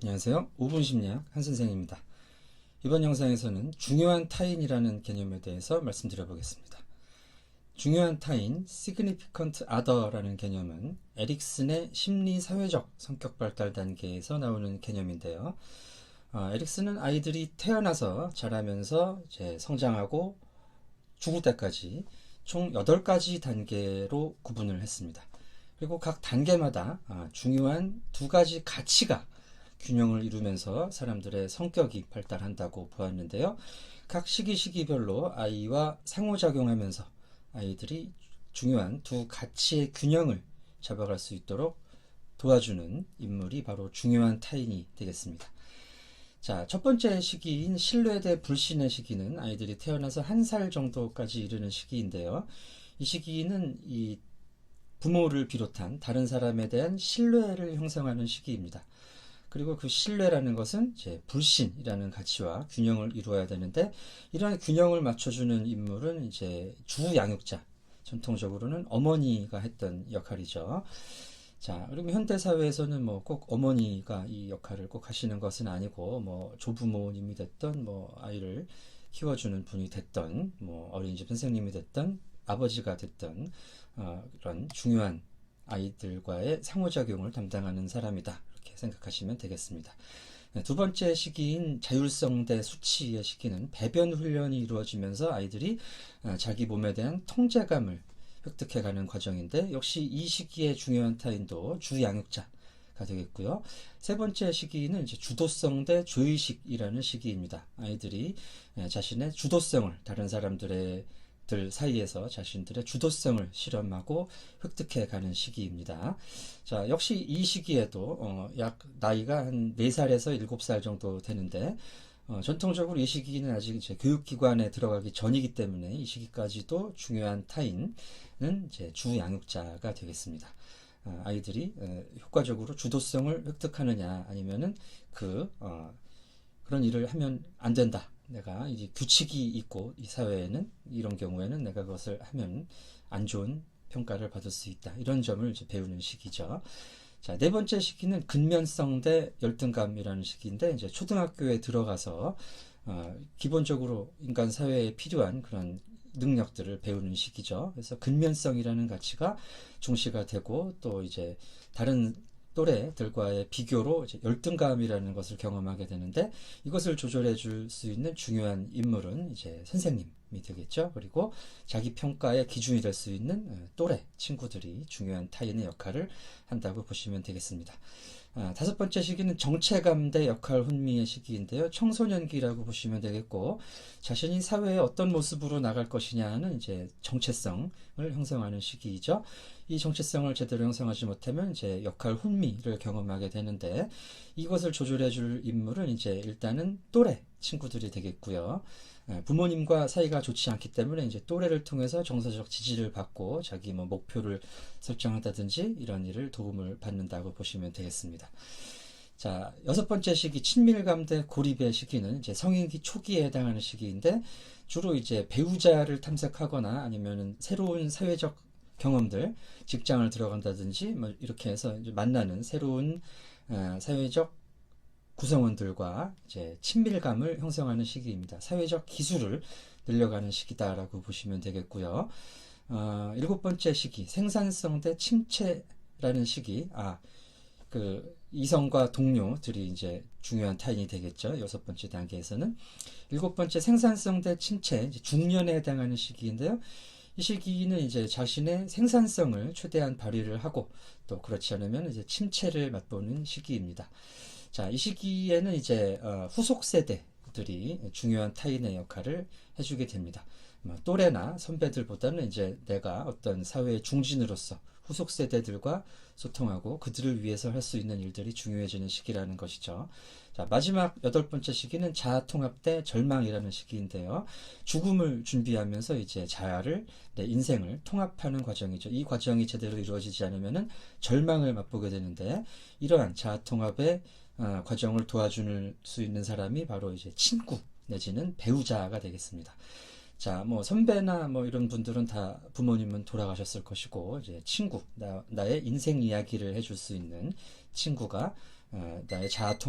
안녕하세요. 5분 심리학 한선생입니다. 이번 영상에서는 중요한 타인이라는 개념에 대해서 말씀드려 보겠습니다. 중요한 타인, significant other라는 개념은 에릭슨의 심리사회적 성격 발달 단계에서 나오는 개념인데요. 에릭슨은 아이들이 태어나서 자라면서 이제 성장하고 죽을 때까지 총 8가지 단계로 구분을 했습니다. 그리고 각 단계마다 중요한 2가지 가치가 균형을 이루면서 사람들의 성격이 발달한다고 보았는데요. 각 시기별로 아이와 상호작용하면서 아이들이 중요한 2가치의 균형을 잡아갈 수 있도록 도와주는 인물이 바로 중요한 타인이 되겠습니다. 자, 첫 번째 시기인 신뢰 대 불신의 시기는 아이들이 태어나서 1살 정도까지 이르는 시기인데요. 이 시기는 이 부모를 비롯한 다른 사람에 대한 신뢰를 형성하는 시기입니다. 그리고 그 신뢰라는 것은 이제 불신이라는 가치와 균형을 이루어야 되는데, 이러한 균형을 맞춰주는 인물은 이제 주양육자, 전통적으로는 어머니가 했던 역할이죠. 자, 그리고 현대 사회에서는 뭐 꼭 어머니가 이 역할을 꼭 하시는 것은 아니고, 뭐 조부모님이 됐던, 뭐 아이를 키워주는 분이 됐던, 뭐 어린이집 선생님이 됐던, 아버지가 됐던, 이런 중요한 아이들과의 상호작용을 담당하는 사람이다, 이렇게 생각하시면 되겠습니다. 두 번째 시기인 자율성 대 수치의 시기는 배변 훈련이 이루어지면서 아이들이 자기 몸에 대한 통제감을 획득해가는 과정인데, 역시 이 시기의 중요한 타인도 주양육자가 되겠고요. 세 번째 시기는 이제 주도성 대 죄의식이라는 시기입니다. 아이들이 자신의 주도성을 다른 사람들 사이에서 자신들의 주도성을 실험하고 획득해가는 시기입니다. 자, 역시 이 시기에도 약 나이가 한 4살에서 7살 정도 되는데, 전통적으로 이 시기는 아직 이제 교육기관에 들어가기 전이기 때문에 이 시기까지도 중요한 타인은 이제 주양육자가 되겠습니다. 아이들이 효과적으로 주도성을 획득하느냐, 아니면은 그런 일을 하면 안 된다, 내가 이제 규칙이 있고 이 사회에는 이런 경우에는 내가 그것을 하면 안 좋은 평가를 받을 수 있다, 이런 점을 이제 배우는 시기죠. 자, 네 번째 시기는 근면성 대 열등감이라는 시기인데, 이제 초등학교에 들어가서 기본적으로 인간 사회에 필요한 그런 능력들을 배우는 시기죠. 그래서 근면성이라는 가치가 중시가 되고, 또 이제 다른 또래들과의 비교로 이제 열등감이라는 것을 경험하게 되는데, 이것을 조절해 줄 수 있는 중요한 인물은 이제 선생님이 되겠죠. 그리고 자기 평가의 기준이 될 수 있는 또래 친구들이 중요한 타인의 역할을 한다고 보시면 되겠습니다. 다섯 번째 시기는 정체감 대 역할 혼미의 시기인데요. 청소년기라고 보시면 되겠고, 자신이 사회에 어떤 모습으로 나갈 것이냐는 이제 정체성을 형성하는 시기이죠. 이 정체성을 제대로 형성하지 못하면 이제 역할 혼미를 경험하게 되는데, 이것을 조절해 줄 인물은 이제 일단은 또래 친구들이 되겠고요. 부모님과 사이가 좋지 않기 때문에 이제 또래를 통해서 정서적 지지를 받고 자기 뭐 목표를 설정한다든지 이런 일을 도움을 받는다고 보시면 되겠습니다. 자, 여섯 번째 시기 친밀감 대 고립의 시기는 이제 성인기 초기에 해당하는 시기인데, 주로 이제 배우자를 탐색하거나 아니면은 새로운 사회적 경험들, 직장을 들어간다든지 뭐 이렇게 해서 이제 만나는 새로운 사회적 구성원들과 이제 친밀감을 형성하는 시기입니다. 사회적 기술을 늘려가는 시기다라고 보시면 되겠고요. 일곱 번째 시기 생산성 대 침체라는 시기. 이성과 동료들이 이제 중요한 타인이 되겠죠. 여섯 번째 단계에서는. 일곱 번째 생산성 대 침체, 이제 중년에 해당하는 시기인데요. 이 시기는 이제 자신의 생산성을 최대한 발휘를 하고, 또 그렇지 않으면 이제 침체를 맛보는 시기입니다. 자, 이 시기에는 이제 후속 세대들이 중요한 타인의 역할을 해주게 됩니다. 또래나 선배들보다는 이제 내가 어떤 사회의 중진으로서 후속 세대들과 소통하고 그들을 위해서 할 수 있는 일들이 중요해지는 시기라는 것이죠. 자, 마지막 여덟 번째 시기는 자아 통합 대 절망이라는 시기인데요. 죽음을 준비하면서 이제 자아를, 내 인생을 통합하는 과정이죠. 이 과정이 제대로 이루어지지 않으면은 절망을 맛보게 되는데, 이러한 자아 통합의 과정을 도와줄 수 있는 사람이 바로 이제 친구 내지는 배우자가 되겠습니다. 자, 뭐 선배나 뭐 이런 분들은 다 부모님은 돌아가셨을 것이고, 이제 친구, 나의 인생 이야기를 해줄 수 있는 친구가 나의 자아